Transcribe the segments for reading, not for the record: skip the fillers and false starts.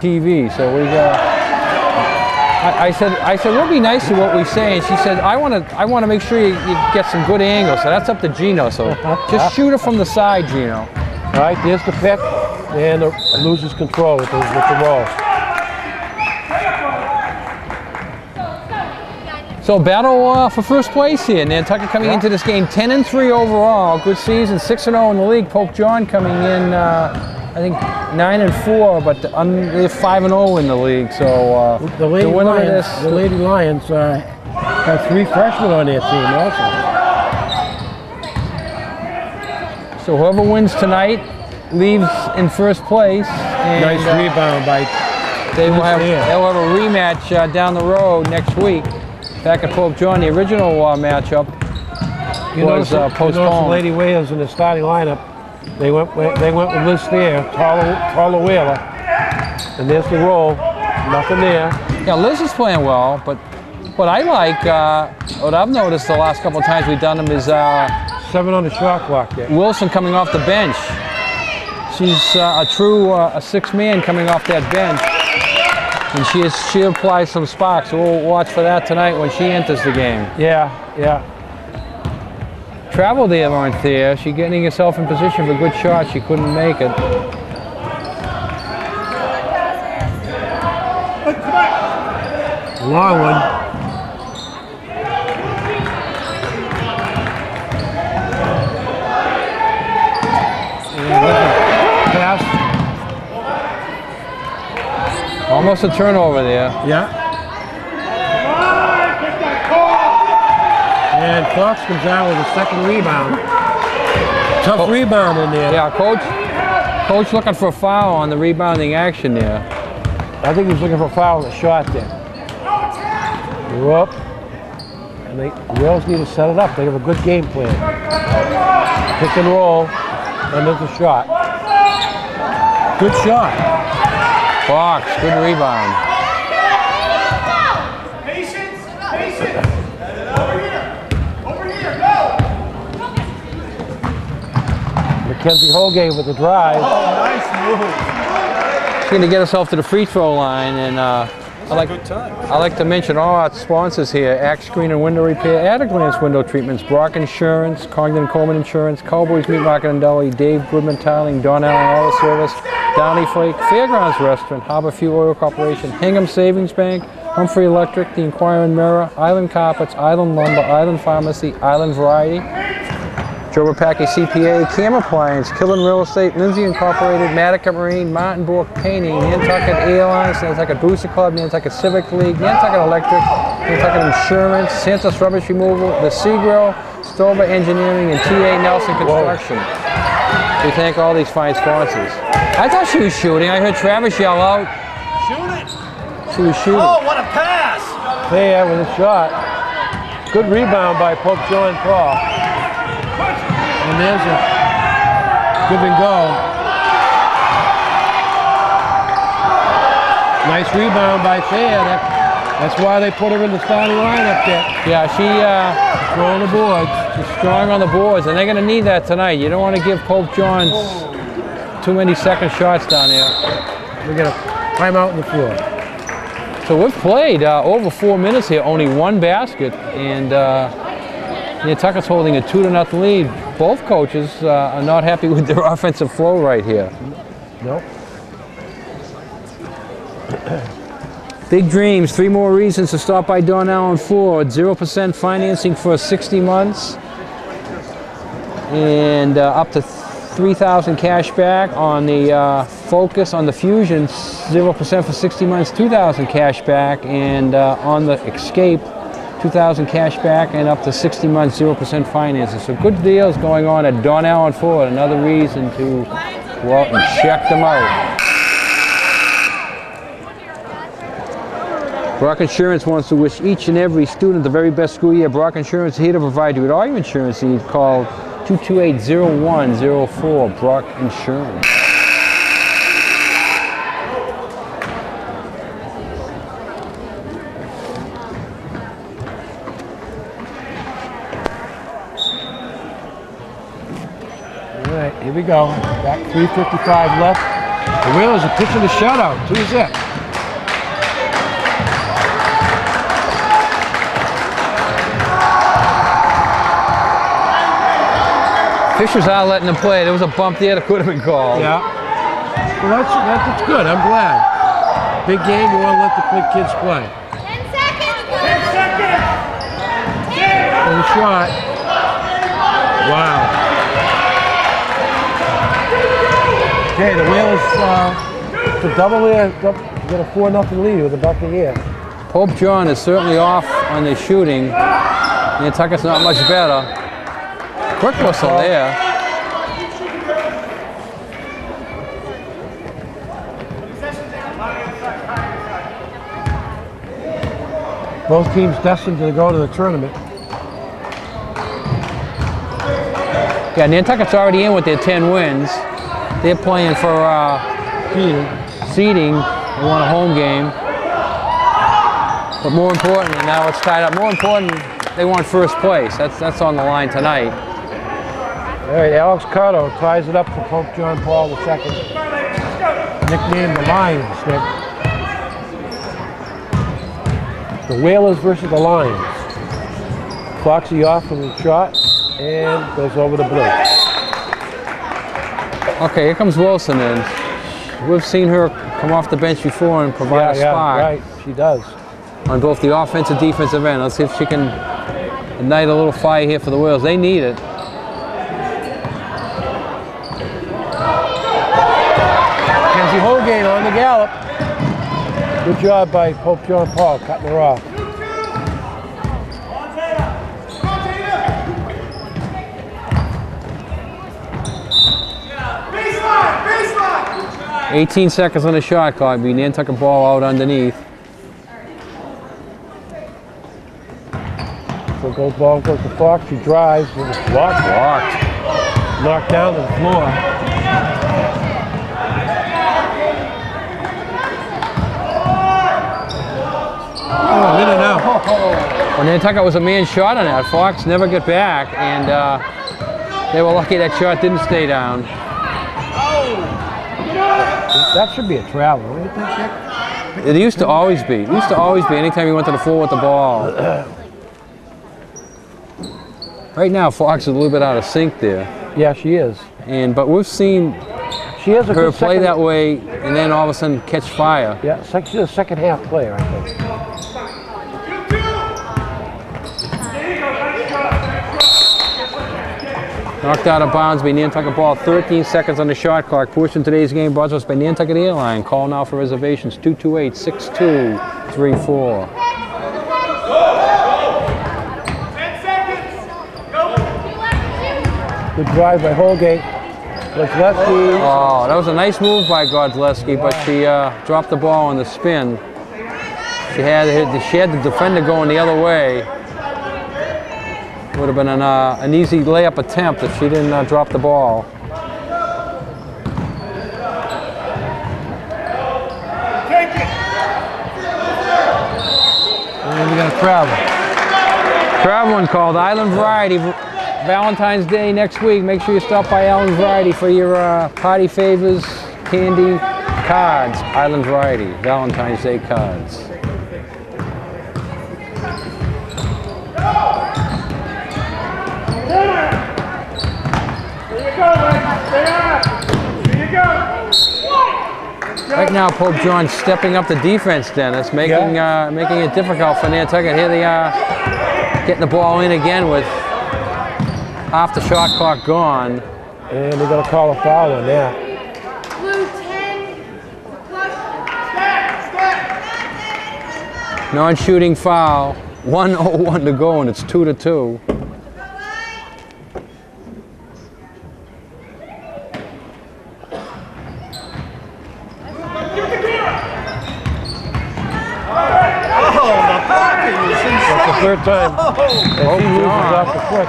TV. So we I said, we'll be nice to what we say. And she said, I want to make sure you get some good angles. So that's up to Gino. So just shoot it from the side, Gino. All right, there's the pick, and loses control with the roll. So battle for first place here. Nantucket coming into this game 10-3 overall. Good season, 6-0 in the league. Pope John coming in, I think 9-4, but they're 5-0 in the league. So the Lady Lions have 3 freshmen on their team also. So whoever wins tonight leaves in first place. And, nice rebound by. They'll have a rematch down the road next week. Back at Pope John, the original matchup was postponed. The Lady Whalers in the starting lineup, they went with Liz Thayer, Tarla Whaler, and there's the roll. Nothing there. Yeah, Liz is playing well, but what I like, what I've noticed the last couple of times we've done them is 7 on the shot clock there. Wilson coming off the bench. She's a true 6-man coming off that bench. And she applies some sparks, so we'll watch for that tonight when she enters the game. Yeah. Travel there aren't there. She's getting herself in position for a good shot. She couldn't make it. Long one. Pass. Almost a turnover there. Yeah. And Fox comes out with a second rebound. Tough rebound in there. Yeah, coach looking for a foul on the rebounding action there. I think he's looking for a foul on the shot there. Whoop. And the Whales need to set it up. They have a good game plan. Pick and roll, and there's the shot. Good shot. Fox, good rebound. Patience. Over here, go. Mackenzie Holgate with the drive. Oh, nice move. She's going to get herself to the free throw line, and I like to mention all our sponsors here: Axe Screen and Window Repair, At a Glance Window Treatments, Brock Insurance, Congdon Coleman Insurance, Cowboys Meat Market and Deli, Dave Goodman Tiling, Don Allen Auto Service, Downey Flake, Fairgrounds Restaurant, Harbor Fuel Oil Corporation, Hingham Savings Bank, Humphrey Electric, The Inquirer Mirror, Island Carpets, Island Lumber, Island Pharmacy, Island Variety, Joe Rapaki CPA, Cam Appliance, Killen Real Estate, Lindsay Incorporated, Mattica Marine, Martin Bourke Painting, Nantucket Airlines, Nantucket Booster Club, Nantucket Civic League, Nantucket Electric, Nantucket Insurance, Santos Rubbish Removal, The Sea Grill, Stover Engineering, and TA Nelson Construction. We thank all these fine sponsors. I thought she was shooting. I heard Travis yell out. Shoot it. She was shooting. Oh, what a pass. There with a shot. Good rebound by Pope John Paul. And there's a give and go. Nice rebound by Thayer. That's why they put her in the starting lineup there. Yeah, she Strong on the boards. she's strong on the boards, and they're going to need that tonight. You don't want to give Pope John's too many second shots down there. We got a timeout on the floor. So we've played over 4 minutes here, only one basket, and Nantucket's holding a 2-0 lead. Both coaches are not happy with their offensive flow right here. Nope. Big dreams, 3 more reasons to stop by Don Allen Ford. 0% financing for 60 months, and up to $3,000 cash back on the Focus, on the Fusion, 0% for 60 months, $2,000 cash back, and on the Escape, $2,000 cash back, and up to 60 months, 0% financing. So good deals going on at Don Allen Ford. Another reason to go out and check them out. Brock Insurance wants to wish each and every student the very best school year. Brock Insurance is here to provide you with all your insurance needs. Call 228-0104, Brock Insurance. All right, here we go. Back 3:55 left. The Whalers are pitching the shutout, 2-zip. Fishers are letting them play. There was a bump there that could have been called. Yeah. Well, that's good. I'm glad. Big game, you want to let the quick kids play. 10 seconds. 10 seconds. And the shot. Wow. Okay, the Whalers to double there, get a 4-0 lead with a bucket here. PopeJphn is certainly off on the shooting. Nantucket's not much better. Quick whistle there. Both teams destined to go to the tournament. Yeah, Nantucket's already in with their 10 wins. They're playing for seeding. They want a home game. But more importantly, now it's tied up. More important, they want first place. That's on the line tonight. All right, Alex Cotto ties it up for PopeJphn Paul II. Nicknamed the Lions, Nick. The Whalers versus the Lions. Foxy off from the shot and goes over the blue. Okay, here comes Wilson in. We've seen her come off the bench before and provide a spark right, she does. on both the offensive and defensive end. Let's see if she can ignite a little fire here for the Whalers. They need it. Kenzie Holgate on the gallop. Good job by PopeJphn Paul cutting her off. Baseline. 18 seconds on the shot clock. Be Nantucket ball out underneath. So ball goes to Fox. She drives and it's blocked. Knocked down to the floor. Oh, in and out. Well, Nantucket was a man shot on that. Fox never got back, and they were lucky that shot didn't stay down. That should be a travel, don't you think, Nick? It used to always be. It used to always be anytime you went to the floor with the ball. Right now, Fox is a little bit out of sync there. Yeah, she is. But we've seen She has a her good play second, that way and then all of a sudden catch fire. Yeah, she's a second half player, I think. Knocked out of bounds by Nantucket ball. 13 seconds on the shot clock. Portion of today's game brought to us by Nantucket Airline. Call now for reservations 228-6234. 10 seconds. Go. Good drive by Holgate. Godleski. Oh, that was a nice move by Godleski, but she dropped the ball on the spin. She had the defender going the other way. Would have been an easy layup attempt if she didn't drop the ball. Take it. And we got to travel. Traveling called Island Variety. Valentine's Day next week. Make sure you stop by Island Variety for your party favors, candy, cards. Island Variety, Valentine's Day cards. Right now, PopeJphn stepping up the defense, Dennis, making it difficult for Nantucket. Here they are, getting the ball in again with half the shot clock gone. And they're going to call a foul on that. Blue 10. Non-shooting foul. 1:01 to go, and it's 2-2. That's the third time. As he loses off the foot.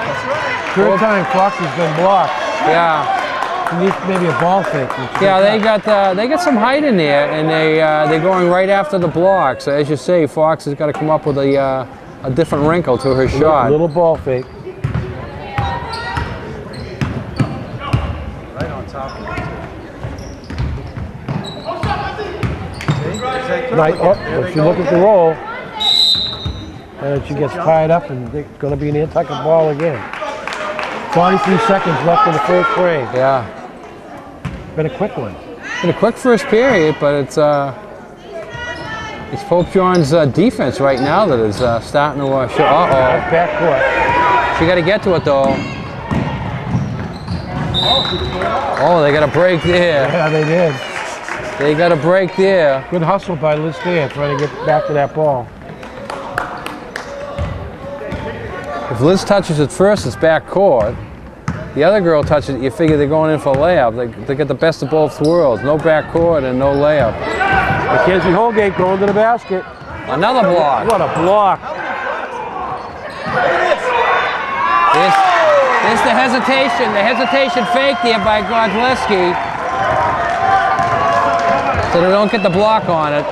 Third time Fox has been blocked. Yeah. He needs maybe a ball fake. Yeah, they got some height in there, and they're going right after the block. So as you say, Fox has got to come up with a different wrinkle to her shot. Little ball fake. Right on top of it. When she looks at the roll, and she gets tied up, and it's going to be an Nantucket ball again. 43 seconds left in the first frame. Yeah. Been a quick one. Been a quick first period, but it's PopeJphn2's defense right now that is starting to show. Uh-oh. Back court. She got to get to it, though. Oh, they got a break there. Yeah, they did. They got a break there. Good hustle by Liz Thayer trying to get back to that ball. If Liz touches it first, it's back court. The other girl touches it, you figure they're going in for a layup. They get the best of both worlds. No back court and no layup. Mackenzie Holgate going to the basket. Another block. What a block. There's the hesitation fake there by Godleski. So they don't get the block on it.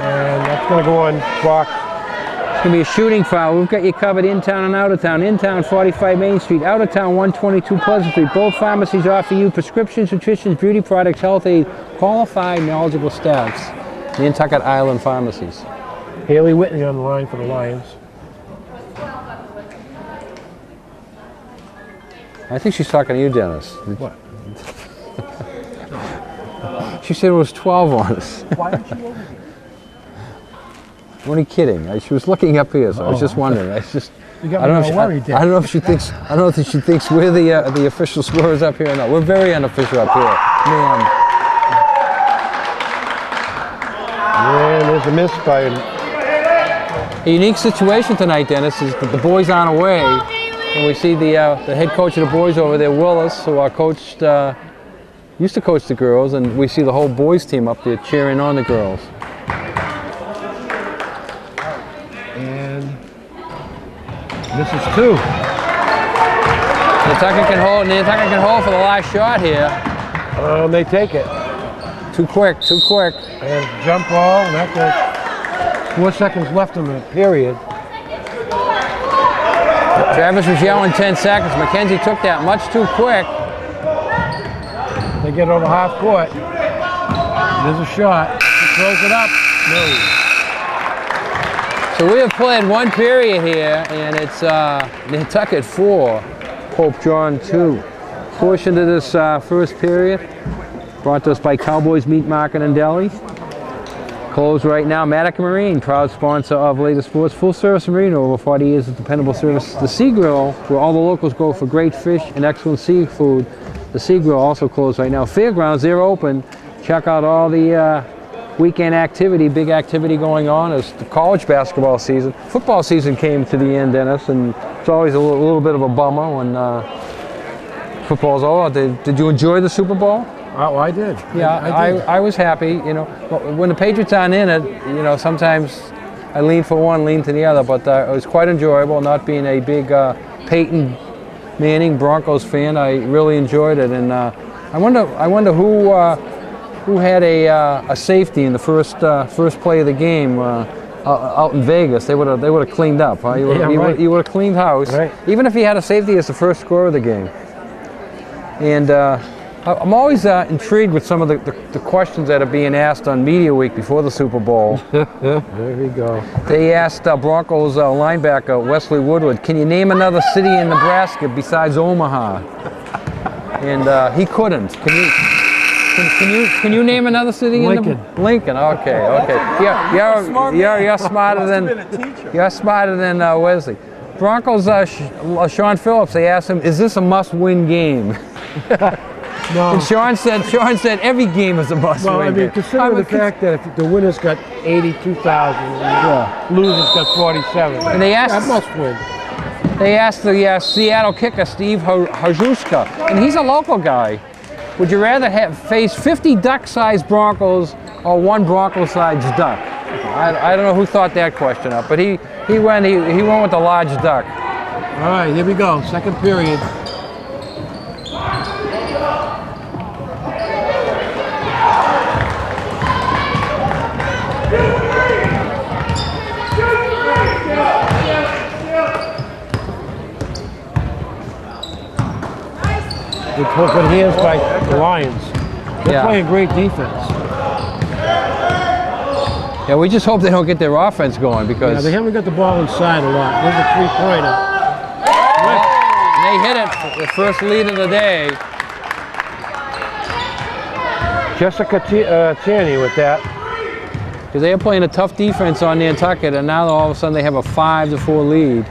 And that's going to go on Brock. It's going to be a shooting foul. We've got you covered in town and out of town. In town, 45 Main Street. Out of town, 122 Pleasant Street. Both pharmacies offer you prescriptions, nutrition, beauty products, health aid, qualified, knowledgeable staffs. Nantucket Island Pharmacies. Haley Whitney on the line for the Lions. I think she's talking to you, Dennis. What? She said it was 12 on us. Why aren't you over here? I'm only kidding. She was looking up here, so I was just wondering. I You got me all worried there. don't know if she thinks. I don't know if she thinks we're the official scorers up here or not. We're very unofficial up here, man. Yeah, there's a miss by him. A unique situation tonight, Dennis, is that the boys aren't away, and we see the head coach of the boys over there, Willis, who used to coach the girls, and we see the whole boys team up there cheering on the girls. And this is two. Nantucket can hold for the last shot here. They take it. Too quick. And jump ball, and that goes 4 seconds left in the period. Travis was yelling 10 seconds. Mackenzie took that much too quick. They get over half court. There's a shot. He throws it up. No. So we have played one period here, and it's Nantucket 4, PopeJphn2. Portion of this first period brought to us by Cowboys Meat Market and Deli. Closed right now. Matica Marine, proud sponsor of Later Sports. Full service marine, over 40 years of dependable service. The Sea Grill, where all the locals go for great fish and excellent seafood. The Sea Grill also closed right now. Fairgrounds, they're open. Check out all the weekend activity, big activity going on. It's the college basketball season. Football season came to the end, Dennis, and it's always a little bit of a bummer when football's over. Did you enjoy the Super Bowl? Oh, I did. Yeah, I was happy. You know, when the Patriots aren't in it, you know, sometimes I lean for one, lean to the other. But it was quite enjoyable. Not being a big Peyton Manning Broncos fan, I really enjoyed it. And I wonder who had a safety in the first play of the game out in Vegas. They would have cleaned up. Huh? You would have cleaned house, right. Even if he had a safety as the first score of the game. And I'm always intrigued with some of the questions that are being asked on Media Week before the Super Bowl. There we go. They asked Broncos linebacker Wesley Woodward, "Can you name another city in Nebraska besides Omaha?" And he couldn't. Can you name another city? Lincoln. Lincoln. Okay. You're smarter than Wesley. Broncos. Sean Phillips. They asked him, "Is this a must-win game?" No. And Sean said every game is a must-win Well, I mean, game. consider the fact that if the winners got 82,000 and the losers got 47. And they asked, that must win. They asked the Seattle kicker, Steve Hajuska, and he's a local guy. Would you rather face 50 duck-sized Broncos or one Bronco-sized duck? I don't know who thought that question up, but he went with the large duck. All right, here we go. Second period. Good hands by the Lions. They're playing great defense. Yeah, we just hope they don't get their offense going because Yeah, they haven't got the ball inside a lot. There's a three-pointer. they hit it, the first lead of the day. Jessica Tierney with that. Because they are playing a tough defense on Nantucket, and now all of a sudden they have a 5-4 lead.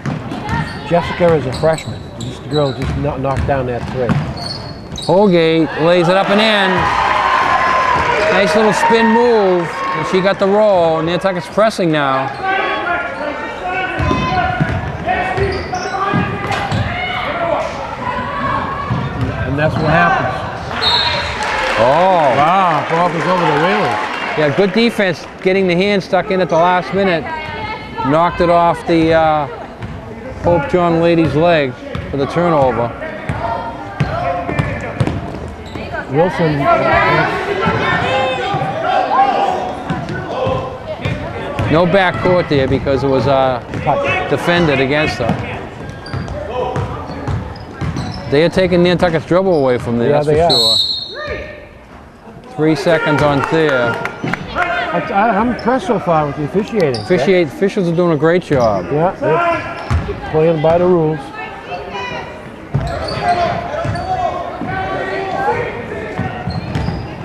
Jessica is a freshman. This girl just knocked down that three. Holgate lays it up and in. Nice little spin move. And she got the roll. Nantucket's pressing now. And that's what happens. Oh. Wow, ball goes over the railing. Yeah, good defense, getting the hand stuck in at the last minute. Knocked it off the PopeJphn lady's leg for the turnover. Wilson. No backcourt there because it was defended against her. They are taking Nantucket's dribble away from there, Yeah, that's for sure. 3 seconds on there. I'm impressed so far with the officiating. Officials are doing a great job. Yeah, they're playing by the rules.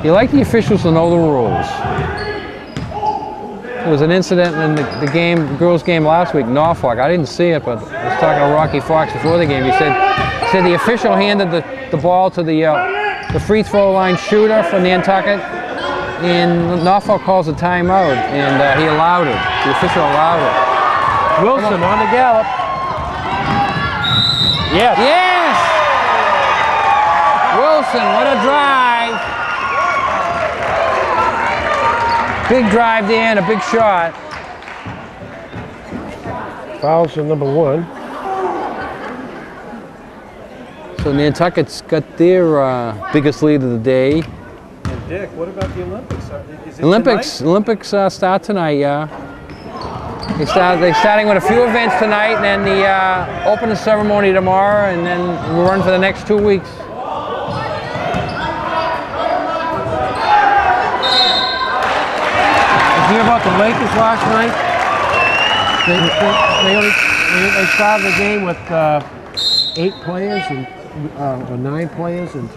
You like the officials to know the rules. There was an incident in the girls' game last week, Norfolk. I didn't see it, but I was talking to Rocky Fox before the game. He said the official handed the ball to the free throw line shooter for Nantucket, and Norfolk calls a timeout, and he allowed it. The official allowed it. Wilson on the gallop. Yes. Yes! Wilson, what a drive! Big drive there and a big shot. Fouls on number 1. So Nantucket's got their biggest lead of the day. And Dick, what about the Olympics? Is it Olympics start tonight, yeah. They're starting with a few events tonight, and then the opening ceremony tomorrow, and then we'll run for the next 2 weeks. Did you hear about the Lakers last night? They started the game with 8 players or 9 players, and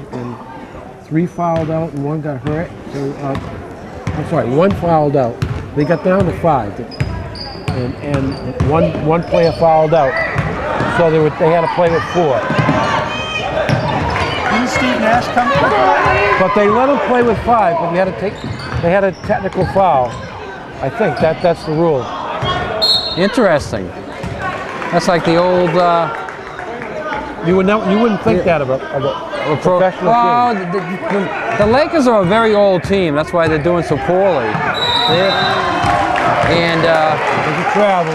3 fouled out and 1 got hurt. So I'm sorry, 1 fouled out. They got down to 5, and one player fouled out. So they had to play with 4. Didn't Steve Nash come in? But they let them play with 5, but they had a technical foul. I think that's the rule. Interesting. That's like the old. You wouldn't think that about a professional team. The Lakers are a very old team. That's why they're doing so poorly. There's a travel.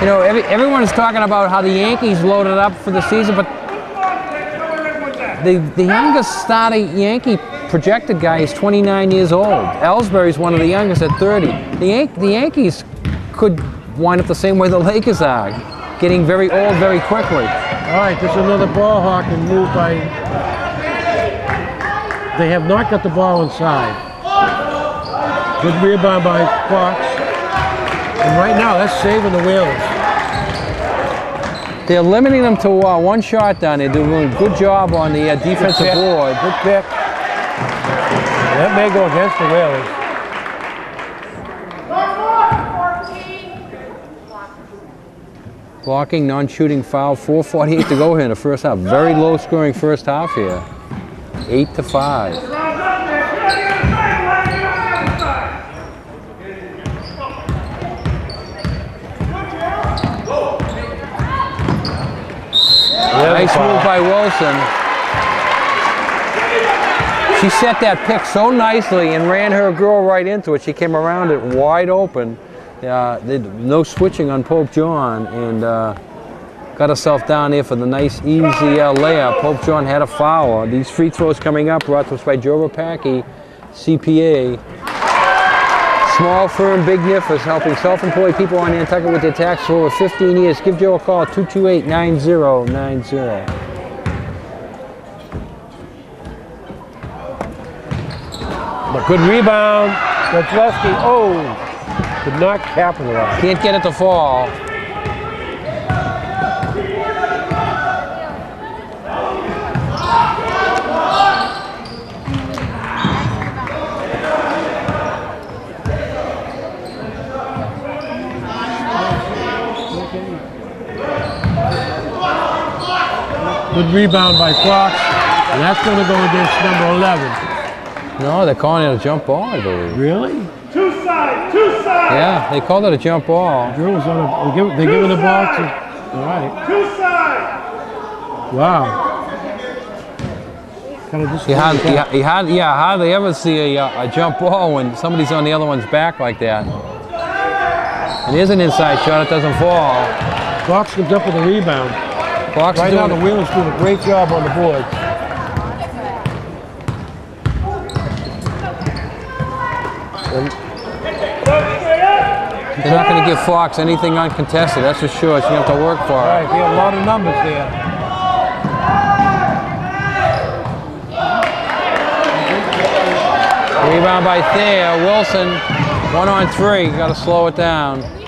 You know, everyone is talking about how the Yankees loaded up for the season, but the youngest starting Yankee projected guy is 29 years old. Ellsbury's one of the youngest at 30. The Yankees could wind up the same way the Lakers are, getting very old very quickly. All right, there's another ball hawking move by. They have not got the ball inside. Good rebound by Fox. And right now, that's saving the Whalers. They're limiting them to 1 shot down. They're doing a good job on the defensive board. Good pick. That may go against the Whalers. Blocking, non-shooting foul, 4:48 to go here in the first half. Very low-scoring first half here. 8-5. Nice move by Wilson. She set that pick so nicely and ran her girl right into it. She came around it wide open. No switching on PopeJphn, and got herself down there for the nice, easy layup. PopeJphn had a foul. These free throws coming up brought to us by Joe Rapacki, CPA. Small firm, big niffers, helping self-employed people on Nantucket with their taxes for over 15 years. Give Joe a call, 228-9090. But good rebound. Godleski, oh, did not capitalize. Can't get it to fall. Good rebound by Fox, and that's going to go against number 11. No, they're calling it a jump ball, I believe. Really? Two side, two side. Yeah, they called it a jump ball. Girls on a, they're giving the ball to, all right. Two side. Wow. Kind of just You hardly ever see a jump ball when somebody's on the other one's back like that. And here's an inside shot, it doesn't fall. Fox comes up with a rebound. Fox Right is now, doing the Wheelers doing a great job on the board. They're not going to give Fox anything uncontested, that's for sure. She's going to have to work for All it. right, we have a lot of numbers there. Rebound by Thayer. Wilson, 1 on 3. Got to slow it down. Let's go,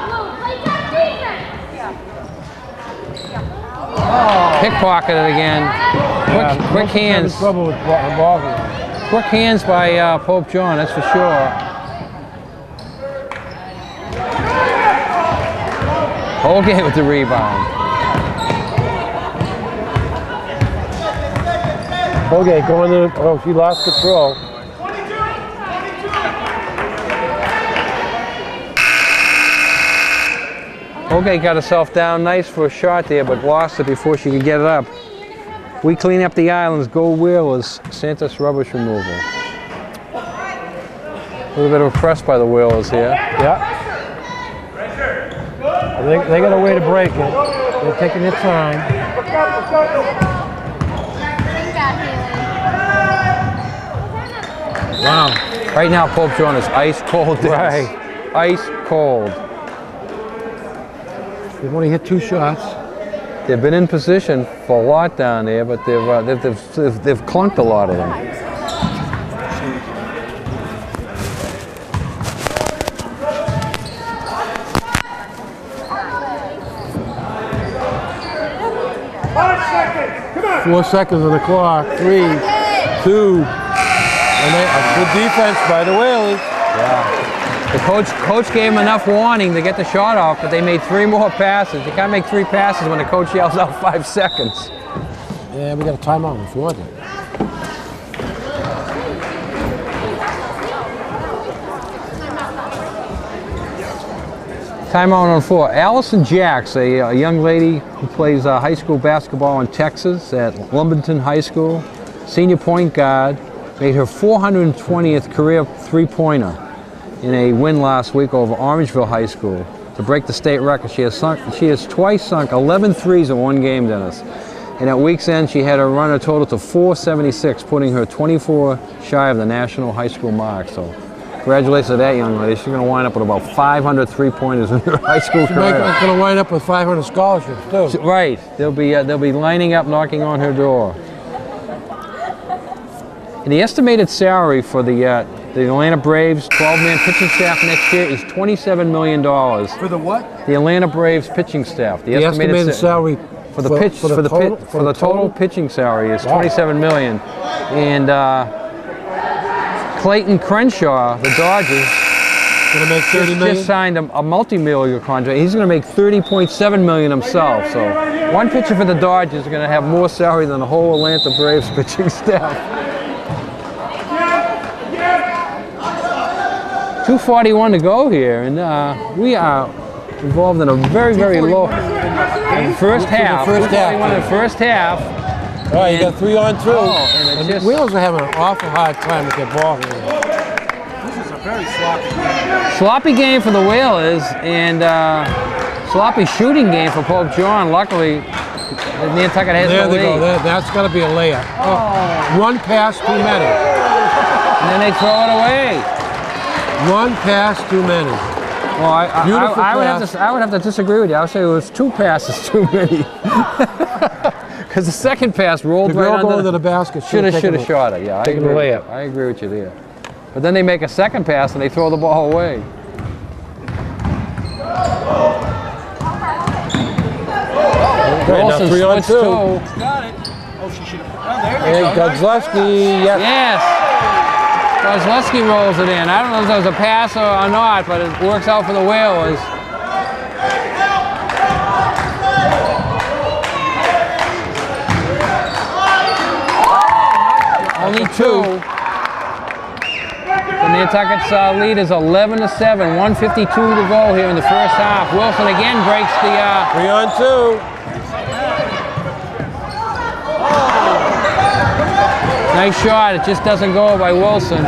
Blue. Play tough defense. Pickpocket it again. Quick hands. Trouble with ball here. Quick hands by PopeJphn2, that's for sure. Holgate with the rebound. Okay, going to, oh, she lost control. Holgate got herself down nice for a shot there, but lost it before she could get it up. We clean up the islands, go Wheelers, Santos rubbish removal. A little bit of a press by the Wheelers here. Yeah. They got a way to break it. They're taking their time. Wow. Right now, PopeJphn2 is ice cold. Right. Ice cold. They've only hit 2 shots. They've been in position for a lot down there, but they've clunked a lot of them. Come on. 4 seconds on the clock. 3, 2. And a good defense by the Whalers. Yeah. The coach gave them enough warning to get the shot off, but they made 3 more passes. You can't make 3 passes when the coach yells out 5 seconds. Yeah, we got a timeout before that. Timeout on 4. Allison Jacks, a young lady who plays high school basketball in Texas at Lumberton High School, senior point guard, made her 420th career three-pointer in a win last week over Orangeville High School to break the state record. She has twice sunk 11 threes in one game, Dennis. And at week's end, she had a run a total to 476, putting her 24 shy of the national high school mark. So congratulations to that young lady. She's going to wind up with about 500 three-pointers in her high school career. She's going to wind up with 500 scholarships, too. Right. They'll be lining up, knocking on her door. And the estimated salary for the Atlanta Braves 12-man pitching staff next year is $27 million. For the what? The Atlanta Braves pitching staff. The estimated salary for the total pitching salary is $27 million. And Clayton Crenshaw, the Dodgers, Going to make 30 million? just signed a multi-million contract. He's going to make $30.7 million himself. So one pitcher for the Dodgers is going to have more salary than the whole Atlanta Braves pitching staff. 2:41 to go here, and we are involved in a very, very low first half. First half. 2:41 in the first half. All right, you got 3 on 2. and it just- Wheels are having an awful hard time with their ball here. This is a very sloppy game. Sloppy game for the Whalers, and sloppy shooting game for PopeJphn2. Luckily, Nantucket has There the they go. lead. That's got to be a layup. Oh. 1 pass too many. And then they throw it away. 1 pass too many. Well, I Beautiful would pass. have to disagree with you. I would say it was 2 passes too many. Because the second pass rolled The right girl under. going to the basket Should have taken shot it. Yeah, I taken the agree. layup. I agree with you there. But then they make a second pass and they throw the ball away. Right, now Wilson 3 on splits 2. Got it. Oh, she should have. Oh, there you And go. Godlewski, yes. Yes! Kozlowski rolls it in. I don't know if that was a pass or not, but it works out for the Whalers. Only 2. The Nantucket's lead is 11-7. 1:52 to go here in the first half. Wilson again breaks the. 3 on 2. Nice shot. It just doesn't go by Wilson.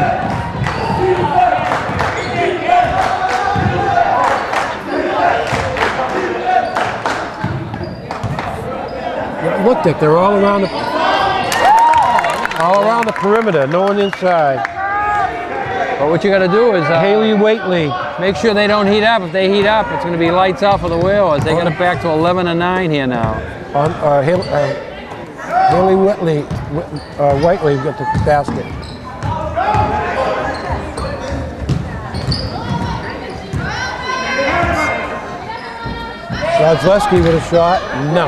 Look, Dick, they're all around the perimeter, no one inside. But what you got to do is Haley Waitley. make sure they don't heat up. If they heat up, it's going to be lights out for the Whalers. They got it back to 11-9 here now. Haley Whitley, Whiteley got the basket. Godlewski with a shot. No.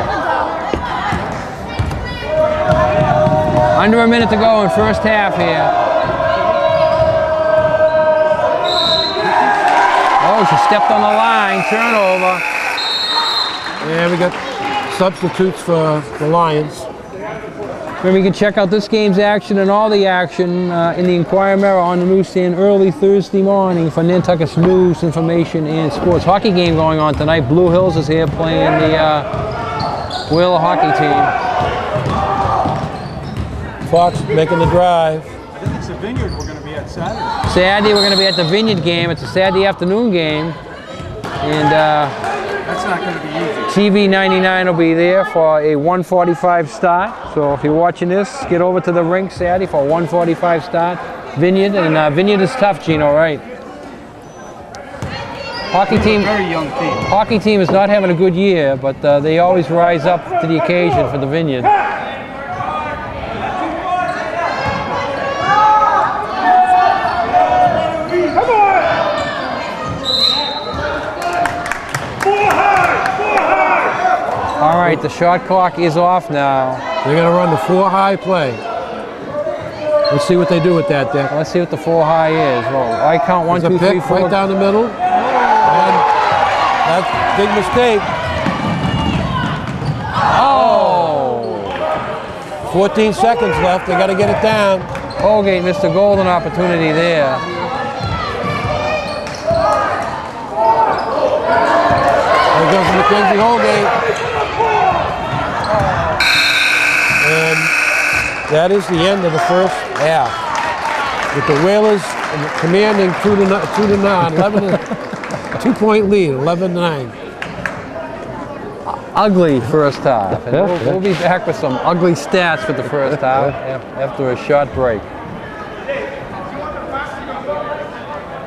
Under a minute to go in first half here. Oh, she stepped on the line. Turnover. And we got substitutes for the Lions. Remember, you can check out this game's action and all the action in the Inquirer Mirror on the newsstand early Thursday morning for Nantucket's news, information, and sports. Hockey game going on tonight. Blue Hills is here playing the Whaler hockey team. Fox making the drive. I think it's the Vineyard we're going to be at Saturday. Saturday, we're going to be at the Vineyard game. It's a Saturday afternoon game. And That's not going to be easy. TV 99 will be there for a 1:45 start. So if you're watching this, get over to the rink Saturday for a 1:45 start. Vineyard, and Vineyard is tough, Gino, right? Hockey team. Very young team. Hockey team is not having a good year, but they always rise up to the occasion for the Vineyard. All right, the shot clock is off now. They're going to run the 4-high play. Let's see what they do with that, Dick. Let's see what the 4-high is. Well, I count 1, There's 2, a 3, pick 4. right down the middle. And that's a big mistake. Oh! 14 seconds left. They got to get it down. Holgate missed a golden opportunity there. There goes Mackenzie Holgate. And that is the end of the first half. With the Whalers commanding 2-9, 2-point lead, 11-9. Ugly first half. And we'll be back with some ugly stats for the first half after a short break.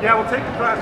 Yeah, we'll take the class.